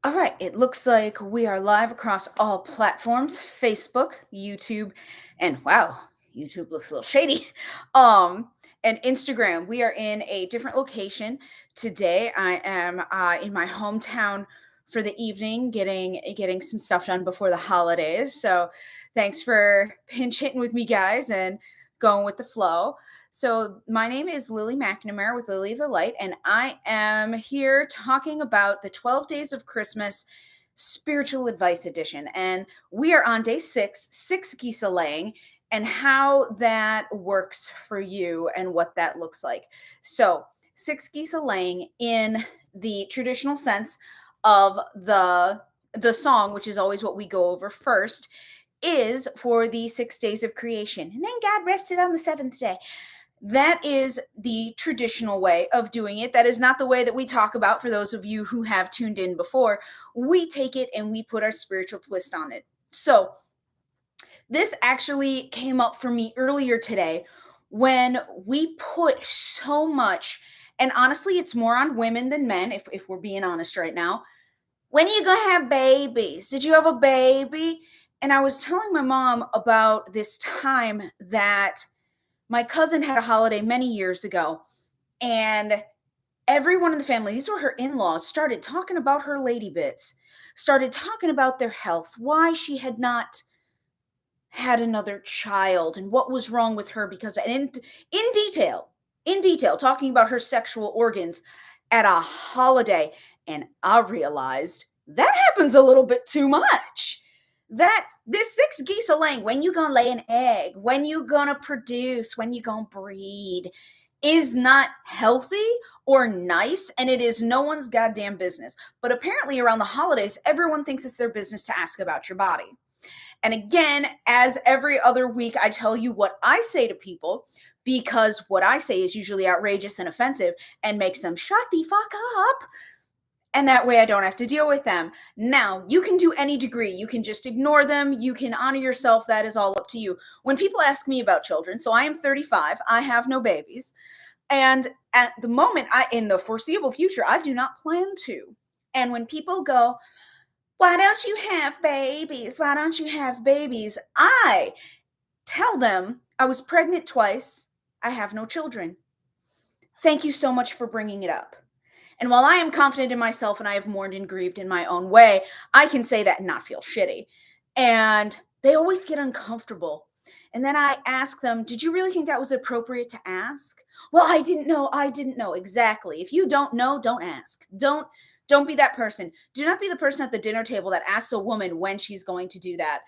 All right, it looks like we are live across all platforms, Facebook, YouTube, and wow, YouTube looks a little shady. Um, and Instagram. We are in a different location today. I am in my hometown for the evening, getting some stuff done before the holidays. So, thanks for pinch hitting with me, guys, and going with the flow. So, my name is Lily McNamara with Lily of the Light, and I am here talking about the 12 Days of Christmas Spiritual Advice Edition. And we are on day six geese a laying, and how that works for you and what that looks like. So, six geese a laying in the traditional sense of the song, which is always what we go over first, is for the 6 days of creation. And then God rested on the seventh day. That is the traditional way of doing it. That is not the way that we talk about for those of you who have tuned in before. We take it and we put our spiritual twist on it. So, this actually came up for me earlier today when we put so much, and honestly, it's more on women than men, if we're being honest right now. When are you going to have babies? Did you have a baby? And I was telling my mom about this time that my cousin had a holiday many years ago, and everyone in the family, these were her in-laws, started talking about her lady bits, started talking about their health, why she had not had another child and what was wrong with her, because in detail, talking about her sexual organs at a holiday. And I realized that happens a little bit too much. That this six geese a laying, when you gonna lay an egg, when you gonna produce, when you gonna breed, is not healthy or nice, and it is no one's goddamn business. But apparently around the holidays, everyone thinks it's their business to ask about your body. And again, as every other week, I tell you what I say to people, because what I say is usually outrageous and offensive and makes them shut the fuck up. And that way I don't have to deal with them. Now, you can do any degree. You can just ignore them. You can honor yourself. That is all up to you. When people ask me about children, so I am 35, I have no babies. And at the moment, in the foreseeable future, I do not plan to. And when people go, why don't you have babies? Why don't you have babies? I tell them I was pregnant twice. I have no children. Thank you so much for bringing it up. And while I am confident in myself and I have mourned and grieved in my own way, I can say that and not feel shitty. And they always get uncomfortable. And then I ask them, did you really think that was appropriate to ask? Well, I didn't know. I didn't know. Exactly. If you don't know, don't ask. Don't be that person. Do not be the person at the dinner table that asks a woman when she's going to do that.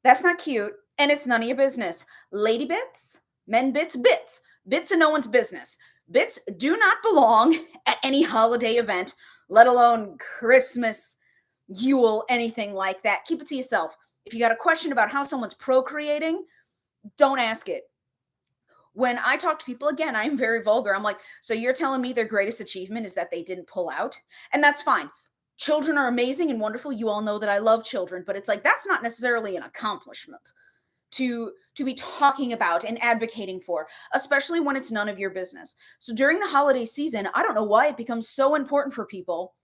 That's not cute, and it's none of your business. Lady bits, men bits, bits. Bits are no one's business. Bits do not belong at any holiday event, let alone Christmas, Yule, anything like that. Keep it to yourself. If you got a question about how someone's procreating, don't ask it. When I talk to people, again, I'm very vulgar. I'm like, so you're telling me their greatest achievement is that they didn't pull out? And that's fine. Children are amazing and wonderful. You all know that I love children, but it's like that's not necessarily an accomplishment to be talking about and advocating for, especially when it's none of your business. So during the holiday season, I don't know why it becomes so important for people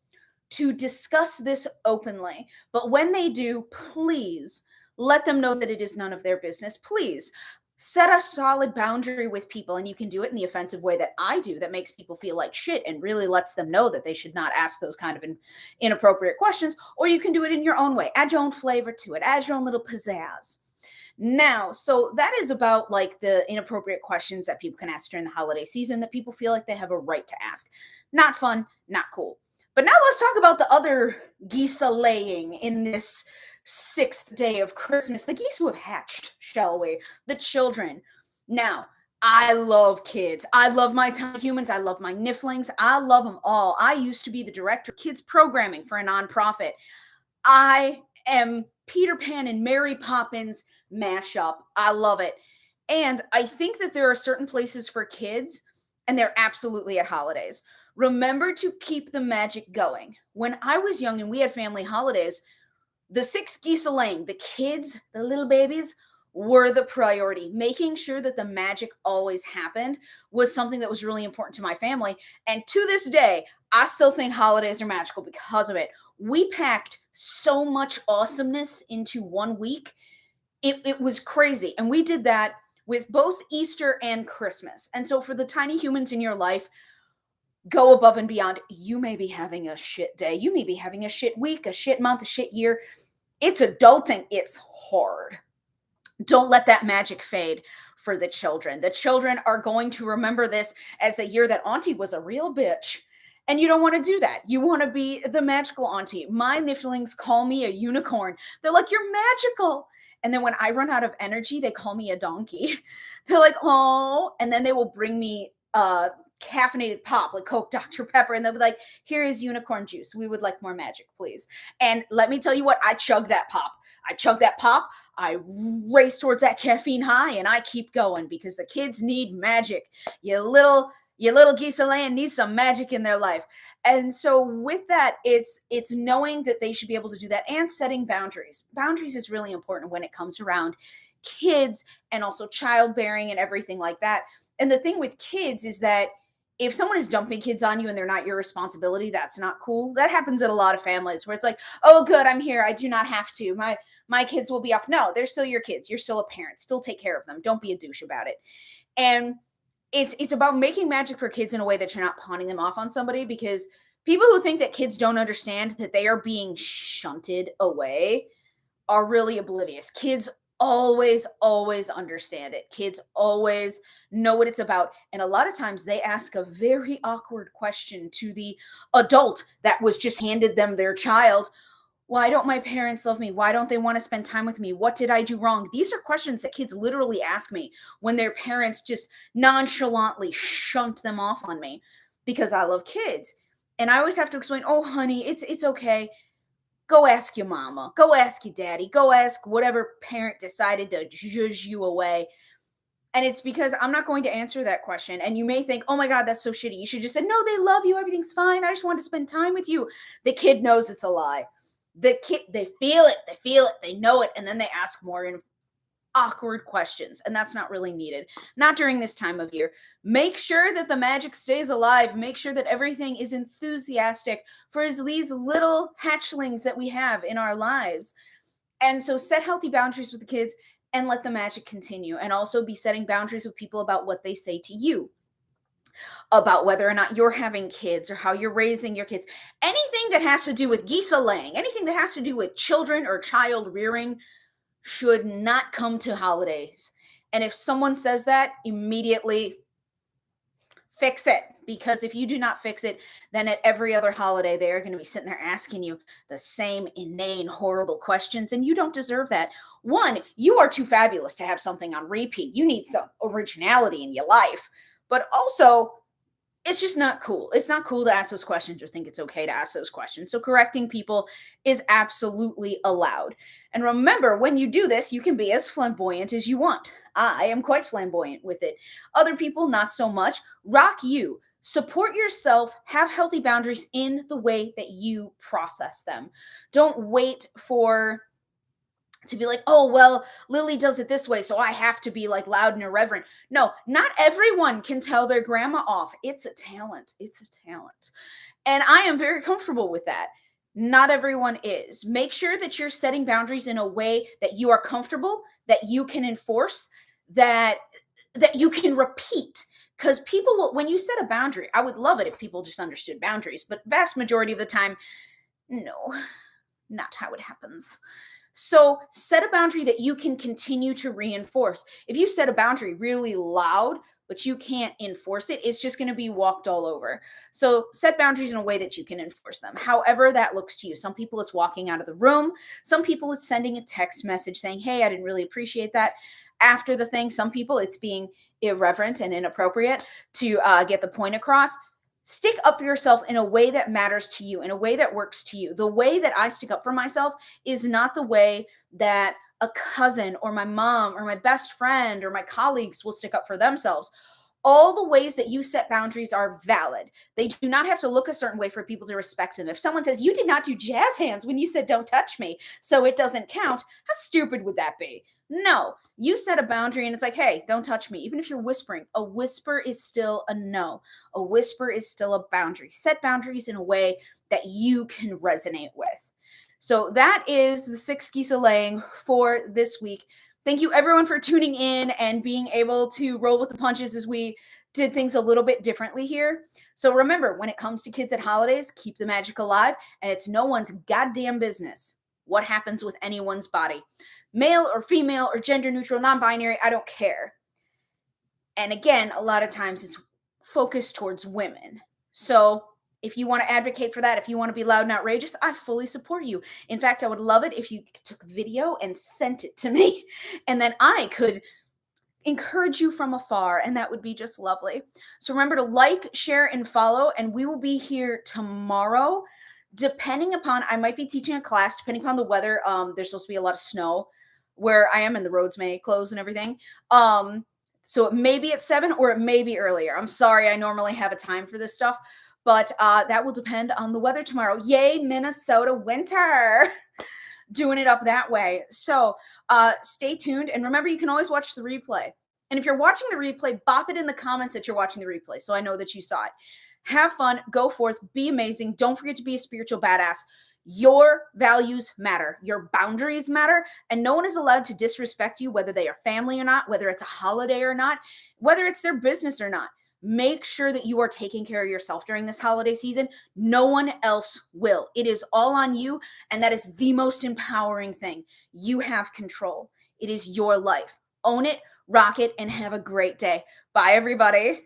to discuss this openly, but when they do, please let them know that it is none of their business. Please set a solid boundary with people, and you can do it in the offensive way that I do, that makes people feel like shit and really lets them know that they should not ask those kind of inappropriate questions. Or you can do it in your own way, add your own flavor to it, add your own little pizzazz. Now, so that is about like the inappropriate questions that people can ask during the holiday season that people feel like they have a right to ask. Not fun, not cool. But now let's talk about the other geese a laying in this sixth day of Christmas. The geese who have hatched, shall we? The children. Now, I love kids. I love my tiny humans. I love my niflings. I love them all. I used to be the director of kids programming for a nonprofit. I am Peter Pan and Mary Poppins mashup. I love it. And I think that there are certain places for kids, and they're absolutely at holidays. Remember to keep the magic going. When I was young and we had family holidays, the six geese a laying, the kids, the little babies, were the priority. Making sure that the magic always happened was something that was really important to my family. And to this day, I still think holidays are magical because of it. We packed so much awesomeness into 1 week. It was crazy. And we did that with both Easter and Christmas. And so for the tiny humans in your life, go above and beyond. You may be having a shit day. You may be having a shit week, a shit month, a shit year. It's adulting. It's hard. Don't let that magic fade for the children. The children are going to remember this as the year that Auntie was a real bitch. And you don't want to do that. You want to be the magical auntie. My niflings call me a unicorn. They're like, you're magical. And then when I run out of energy, they call me a donkey. They're like, oh. And then they will bring me caffeinated pop like Coke, Dr. Pepper. And they'll be like, here is unicorn juice. We would like more magic, please. And let me tell you what, I chug that pop. I race towards that caffeine high and I keep going because the kids need magic. Your little Geese A Laying needs some magic in their life. And so with that, it's knowing that they should be able to do that and setting boundaries. Boundaries is really important when it comes around kids and also childbearing and everything like that. And the thing with kids is that if someone is dumping kids on you and they're not your responsibility, that's not cool. That happens in a lot of families where it's like, oh, good, I'm here. I do not have to. My kids will be off. No, they're still your kids. You're still a parent. Still take care of them. Don't be a douche about it. And it's about making magic for kids in a way that you're not pawning them off on somebody, because people who think that kids don't understand that they are being shunted away are really oblivious. Kids always understand it. Kids always know what it's about. And a lot of times they ask a very awkward question to the adult that was just handed them their child. Why don't my parents love me? Why don't they want to spend time with me? What did I do wrong? These are questions that kids literally ask me when their parents just nonchalantly shunt them off on me because I love kids. And I always have to explain, oh, honey, it's okay. Go ask your mama. Go ask your daddy. Go ask whatever parent decided to judge you away. And it's because I'm not going to answer that question. And you may think, oh my God, that's so shitty. You should just say, no, they love you. Everything's fine. I just want to spend time with you. The kid knows it's a lie. The kid, they feel it, they know it. And then they ask more awkward questions. And that's not really needed. Not during this time of year. Make sure that the magic stays alive. Make sure that everything is enthusiastic for these little hatchlings that we have in our lives. And so set healthy boundaries with the kids and let the magic continue. And also be setting boundaries with people about what they say to you, about whether or not you're having kids or how you're raising your kids. Anything that has to do with Geese A Laying, anything that has to do with children or child rearing should not come to holidays. And if someone says that, immediately fix it. Because if you do not fix it, then at every other holiday, they are going to be sitting there asking you the same inane, horrible questions. And you don't deserve that. One, you are too fabulous to have something on repeat. You need some originality in your life. But also, it's just not cool. It's not cool to ask those questions or think it's okay to ask those questions. So correcting people is absolutely allowed. And remember, when you do this, you can be as flamboyant as you want. I am quite flamboyant with it. Other people, not so much. Rock you. Support yourself. Have healthy boundaries in the way that you process them. Don't wait to be like, oh, well, Lily does it this way, so I have to be like loud and irreverent. No, not everyone can tell their grandma off. It's a talent. It's a talent. And I am very comfortable with that. Not everyone is. Make sure that you're setting boundaries in a way that you are comfortable, that you can enforce, that you can repeat. Because people will, when you set a boundary, I would love it if people just understood boundaries, but vast majority of the time, no, not how it happens. So set a boundary that you can continue to reinforce. If you set a boundary really loud, but you can't enforce it, it's just going to be walked all over. So set boundaries in a way that you can enforce them. However that looks to you. Some people it's walking out of the room. Some people it's sending a text message saying, hey, I didn't really appreciate that after the thing. Some people it's being irreverent and inappropriate to get the point across. Stick up for yourself in a way that matters to you, in a way that works to you. The way that I stick up for myself is not the way that a cousin or my mom or my best friend or my colleagues will stick up for themselves. All the ways that you set boundaries are valid. They do not have to look a certain way for people to respect them. If someone says, you did not do jazz hands when you said don't touch me, so it doesn't count, how stupid would that be? No, you set a boundary and it's like, hey, don't touch me. Even if you're whispering, a whisper is still a no. A whisper is still a boundary. Set boundaries in a way that you can resonate with. So that is the six geese a laying for this week. Thank you everyone for tuning in and being able to roll with the punches as we did things a little bit differently here. So remember, when it comes to kids at holidays, keep the magic alive, and it's no one's goddamn business what happens with anyone's body, male or female or gender neutral, non binary, I don't care. And again, a lot of times it's focused towards women. So if you want to advocate for that, if you want to be loud and outrageous, I fully support you. In fact, I would love it if you took video and sent it to me, and then I could encourage you from afar, and that would be just lovely. So remember to like, share, and follow, and we will be here tomorrow. Depending upon, I might be teaching a class, depending upon the weather. There's supposed to be a lot of snow where I am, and the roads may close and everything. So it may be at 7 or it may be earlier. I'm sorry, I normally have a time for this stuff, but that will depend on the weather tomorrow. Yay, Minnesota winter! Doing it up that way. So stay tuned. And remember, you can always watch the replay. And if you're watching the replay, bop it in the comments that you're watching the replay so I know that you saw it. Have fun, go forth, be amazing. Don't forget to be a spiritual badass. Your values matter, your boundaries matter, and no one is allowed to disrespect you, whether they are family or not, whether it's a holiday or not, whether it's their business or not. Make sure that you are taking care of yourself during this holiday season. No one else will. It is all on you, and that is the most empowering thing. You have control. It is your life. Own it, rock it, and have a great day. Bye, everybody.